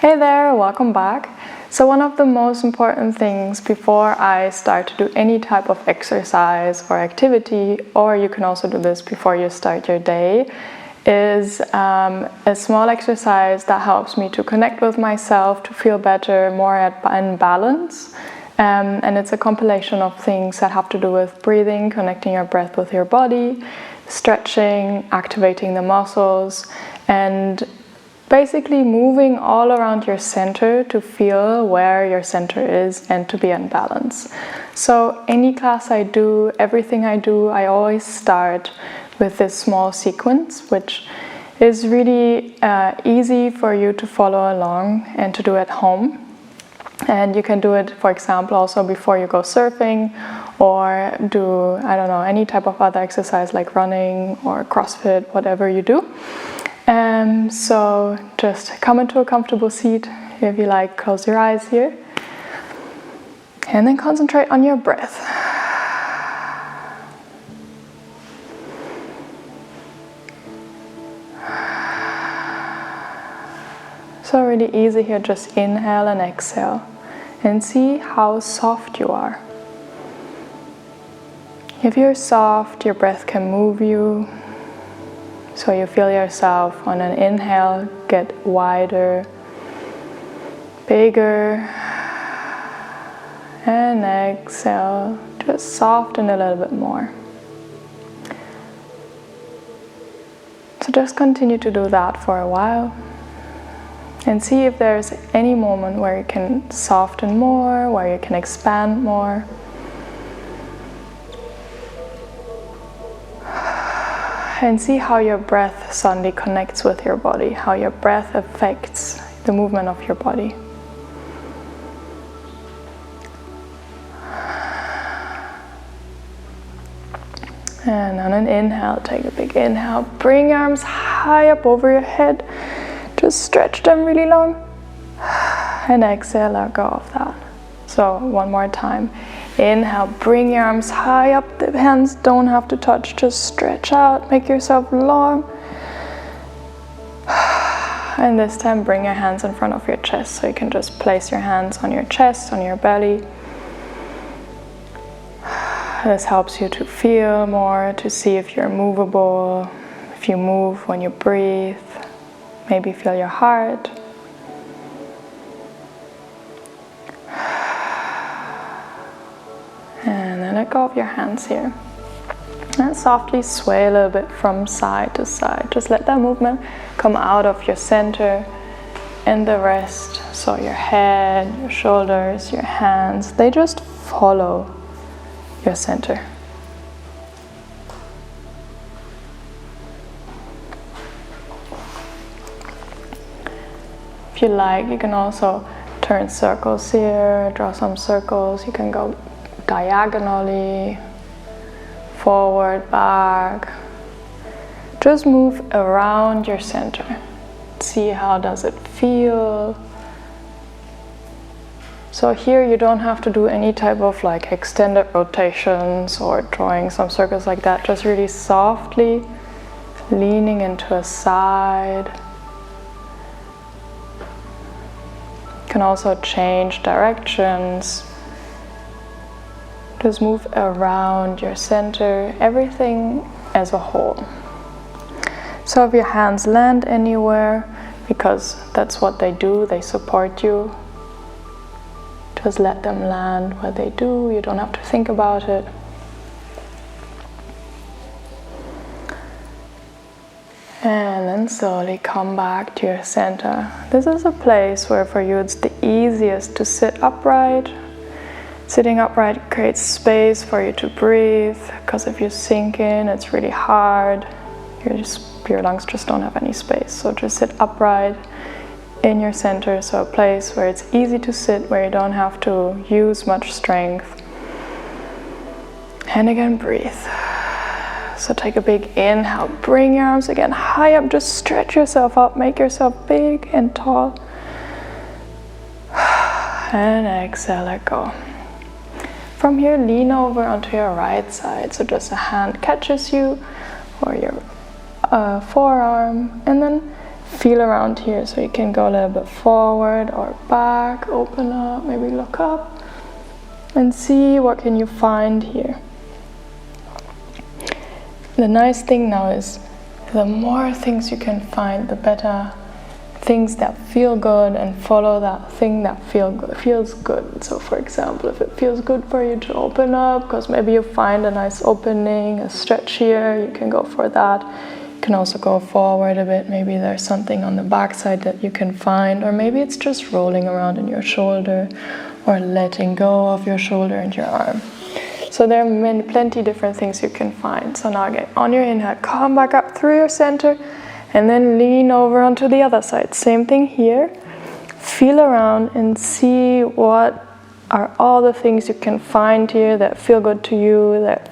Hey there, welcome back. So one of the most important things before I start to do any type of exercise or activity, or you can also do this before you start your day, is a small exercise that helps me to connect with myself, to feel better, more in balance. And it's a compilation of things that have to do with breathing, connecting your breath with your body, stretching, activating the muscles, and basically moving all around your center to feel where your center is and to be in balance. So any class I do, everything I do, I always start with this small sequence, which is really easy for you to follow along and to do at home. And you can do it, for example, also before you go surfing or do, I don't know, any type of other exercise like running or CrossFit, whatever you do. So just come into a comfortable seat. If you like, close your eyes here. And then concentrate on your breath. So really easy here, just inhale and exhale. And see how soft you are. If you're soft, your breath can move you. So you feel yourself on an inhale get wider, bigger, and exhale, just soften a little bit more. So just continue to do that for a while and see if there's any moment where you can soften more, where you can expand more. And see how your breath suddenly connects with your body, how your breath affects the movement of your body. And on an inhale, take a big inhale, bring your arms high up over your head, just stretch them really long, and exhale, let go of that. So one more time. Inhale, bring your arms high up, the hands don't have to touch, just stretch out, make yourself long. And this time bring your hands in front of your chest, so you can just place your hands on your chest, on your belly. This helps you to feel more, to see if you're movable, if you move when you breathe, maybe feel your heart. And then let go of your hands here. And softly sway a little bit from side to side. Just let that movement come out of your center and the rest. So your head, your shoulders, your hands, they just follow your center. If you like, you can also turn circles here, draw some circles. You can go diagonally, forward, back. Just move around your center. See how does it feel. So here you don't have to do any type of like extended rotations or drawing some circles like that. Just really softly leaning into a side. You can also change directions. Just move around your center, everything as a whole. So if your hands land anywhere, because that's what they do, they support you, just let them land where they do, you don't have to think about it. And then slowly come back to your center. This is a place where for you it's the easiest to sit upright. Sitting upright creates space for you to breathe, because if you sink in, it's really hard. Your lungs just don't have any space. So just sit upright in your center, so a place where it's easy to sit, where you don't have to use much strength. And again, breathe. So take a big inhale, bring your arms again high up, just stretch yourself up, make yourself big and tall. And exhale, let go. From here, lean over onto your right side, so just a hand catches you or your forearm, and then feel around here, so you can go a little bit forward or back, open up, maybe look up and see what can you find here. The nice thing now is the more things you can find, the better. Things that feel good, and follow that thing that feels good. So for example, if it feels good for you to open up, because maybe you find a nice opening, a stretch here, you can go for that. You can also go forward a bit. Maybe there's something on the back side that you can find, or maybe it's just rolling around in your shoulder or letting go of your shoulder and your arm. So there are plenty different things you can find. So now again, on your inhale, come back up through your center. And then lean over onto the other side. Same thing here. Feel around and see what are all the things you can find here that feel good to you, that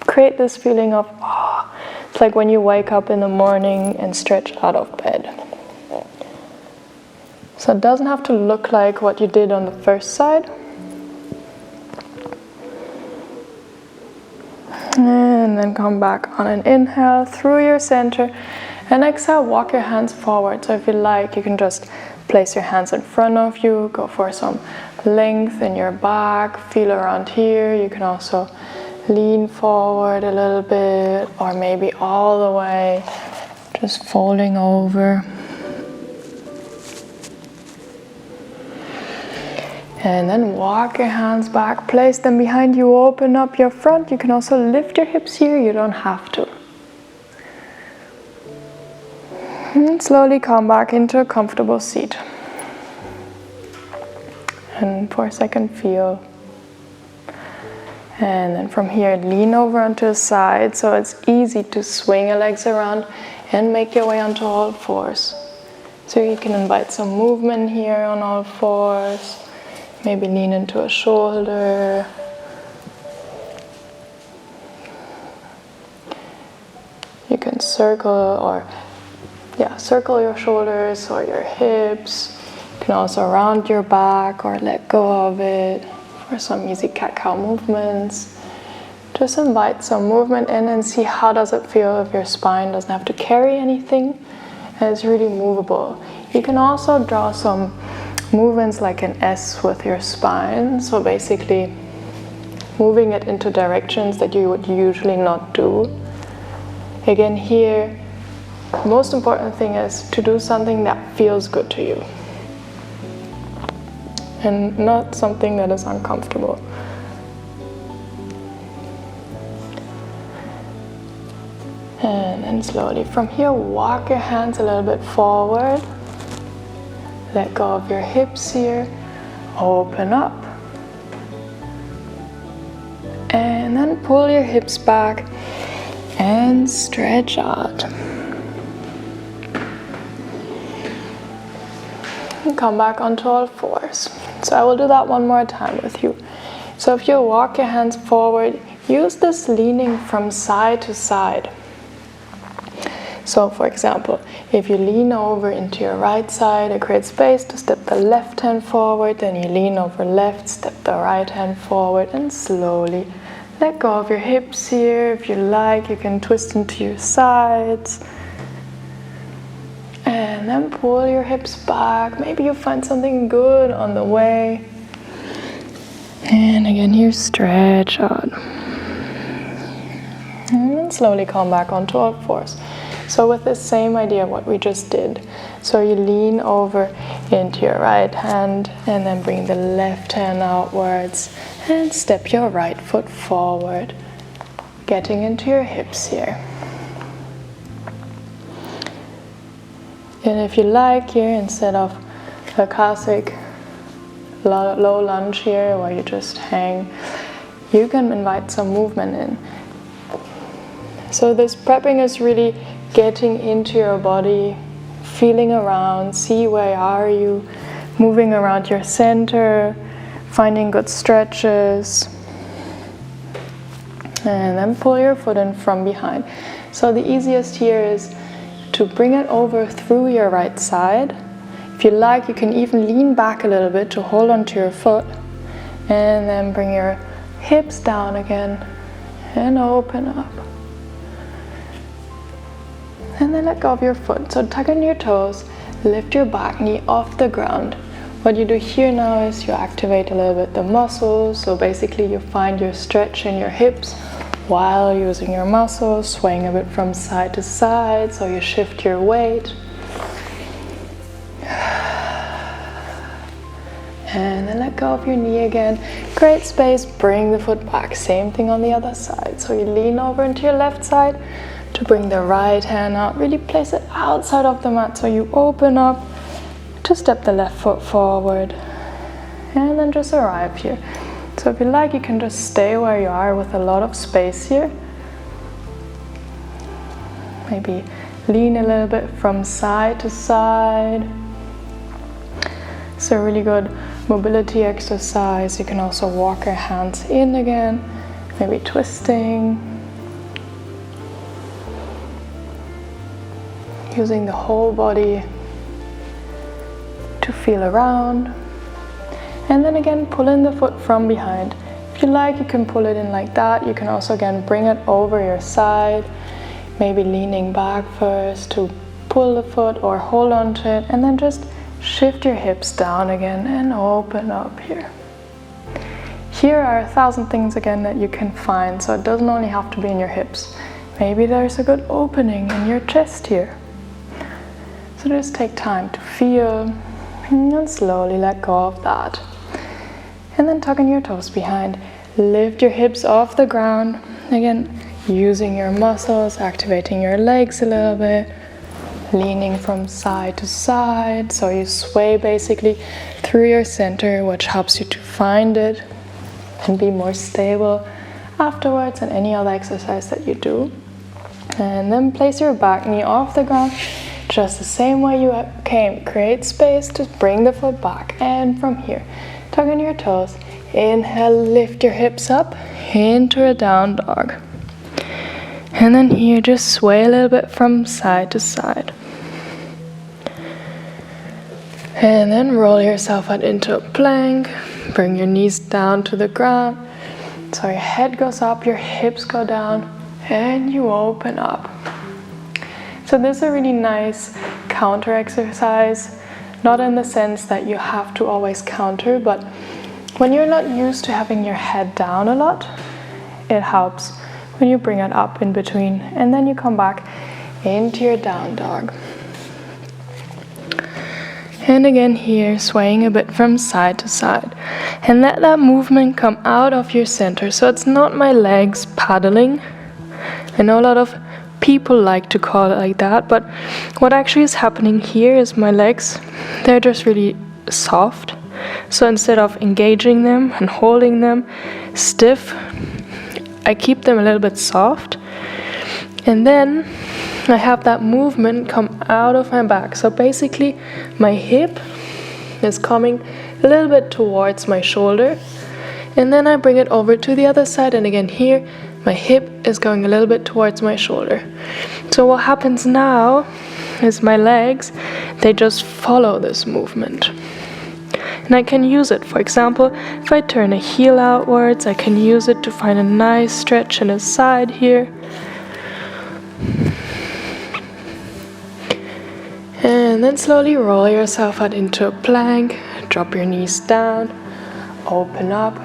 create this feeling of, oh, it's like when you wake up in the morning and stretch out of bed. So it doesn't have to look like what you did on the first side. And then come back on an inhale through your center. And exhale, walk your hands forward. So if you like, you can just place your hands in front of you, go for some length in your back, feel around here. You can also lean forward a little bit, or maybe all the way, just folding over. And then walk your hands back, place them behind you, open up your front. You can also lift your hips here, you don't have to. And slowly come back into a comfortable seat. And for a second, feel. And then from here, lean over onto the side, so it's easy to swing your legs around and make your way onto all fours. So you can invite some movement here on all fours. Maybe lean into a shoulder. You can circle your shoulders or your hips. You can also round your back or let go of it for some easy cat-cow movements. Just invite some movement in and see how does it feel if your spine doesn't have to carry anything and it's really movable. You can also draw some movements like an S with your spine, so basically moving it into directions that you would usually not do. Again, here, the most important thing is to do something that feels good to you and not something that is uncomfortable. And then slowly from here, walk your hands a little bit forward. Let go of your hips here. Open up. And then pull your hips back and stretch out. And come back onto all fours. So I will do that one more time with you. So if you walk your hands forward, use this leaning from side to side. So for example, if you lean over into your right side, it creates space to step the left hand forward, then you lean over left, step the right hand forward, and slowly let go of your hips here. If you like, you can twist into your sides. And then pull your hips back. Maybe you find something good on the way. And again, here, stretch out. And then slowly come back onto all fours. So with this same idea of what we just did. So you lean over into your right hand and then bring the left hand outwards and step your right foot forward, getting into your hips here. And if you like here, instead of a classic low lunge here where you just hang, you can invite some movement in. So this prepping is really getting into your body, feeling around, see where are you, moving around your center, finding good stretches, and then pull your foot in from behind. So the easiest here is to bring it over through your right side. If you like, you can even lean back a little bit to hold onto your foot, and then bring your hips down again and open up. And then let go of your foot. So tuck in your toes lift your back knee off the ground. What you do here now is you activate a little bit the muscles. So basically you find your stretch in your hips while using your muscles, swaying a bit from side to side. So you shift your weight. And then let go of your knee again. Create space, bring the foot back. Same thing on the other side. So you lean over into your left side to bring the right hand out. Really place it outside of the mat. So you open up to step the left foot forward. And then just arrive here. So if you like, you can just stay where you are with a lot of space here. Maybe lean a little bit from side to side. It's a really good mobility exercise. You can also walk your hands in again, maybe twisting. Using the whole body to feel around. And then again, pull in the foot from behind. If you like, you can pull it in like that. You can also again bring it over your side, maybe leaning back first to pull the foot or hold on to it, and then just shift your hips down again and open up here. Here are 1,000 things again that you can find, so it doesn't only have to be in your hips. Maybe there's a good opening in your chest here. So just take time to feel and slowly let go of that. And then tuck in your toes behind. Lift your hips off the ground. Again, using your muscles, activating your legs a little bit. Leaning from side to side, so you sway basically through your center, which helps you to find it and be more stable afterwards and any other exercise that you do. And then place your back knee off the ground, just the same way you came. Create space to bring the foot back, and from here, tuck in your toes. Inhale, lift your hips up into a down dog. And then here, just sway a little bit from side to side. And then roll yourself out into a plank. Bring your knees down to the ground. So your head goes up, your hips go down, and you open up. So this is a really nice counter exercise. Not in the sense that you have to always counter, but when you're not used to having your head down a lot, it helps when you bring it up in between, and then you come back into your down dog. And again here, swaying a bit from side to side. And let that movement come out of your center. So it's not my legs paddling. I know a lot of people like to call it like that, but what actually is happening here is my legs, they're just really soft. So instead of engaging them and holding them stiff, I keep them a little bit soft, and then I have that movement come out of my back. So basically my hip is coming a little bit towards my shoulder, and then I bring it over to the other side, and again here my hip is going a little bit towards my shoulder. So what happens now is my legs, they just follow this movement. And I can use it, for example, if I turn a heel outwards, I can use it to find a nice stretch in the side here. And then slowly roll yourself out into a plank, drop your knees down, open up.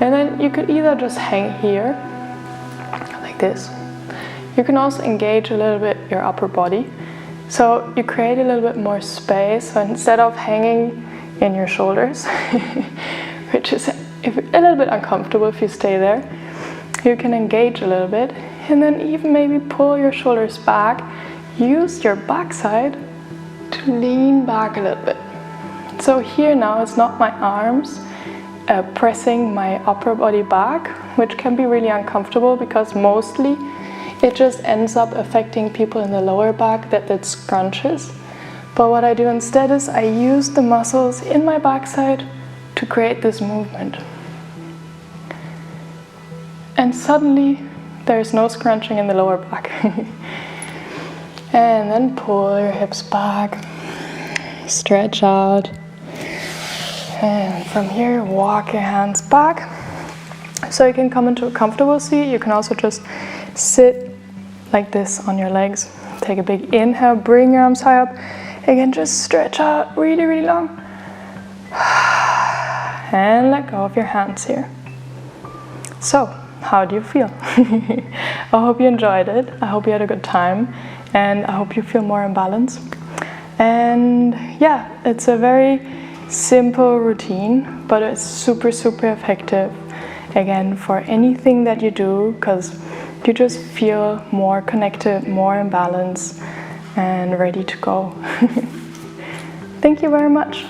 And then you could either just hang here, like this. You can also engage a little bit your upper body. So you create a little bit more space. So instead of hanging in your shoulders, which is a little bit uncomfortable if you stay there, you can engage a little bit, and then even maybe pull your shoulders back. Use your backside to lean back a little bit. So here now it's not my arms pressing my upper body back, which can be really uncomfortable because mostly it just ends up affecting people in the lower back that scrunches. But what I do instead is I use the muscles in my backside to create this movement. And suddenly there's no scrunching in the lower back. And then pull your hips back, stretch out. And from here, walk your hands back. So you can come into a comfortable seat. You can also just sit like this on your legs. Take a big inhale, bring your arms high up. Again, just stretch out really, really long. And let go of your hands here. So, how do you feel? I hope you enjoyed it. I hope you had a good time. And I hope you feel more in balance. And yeah, it's a very simple routine, but it's super, super effective. Again, for anything that you do, because you just feel more connected, more in balance, and ready to go. Thank you very much.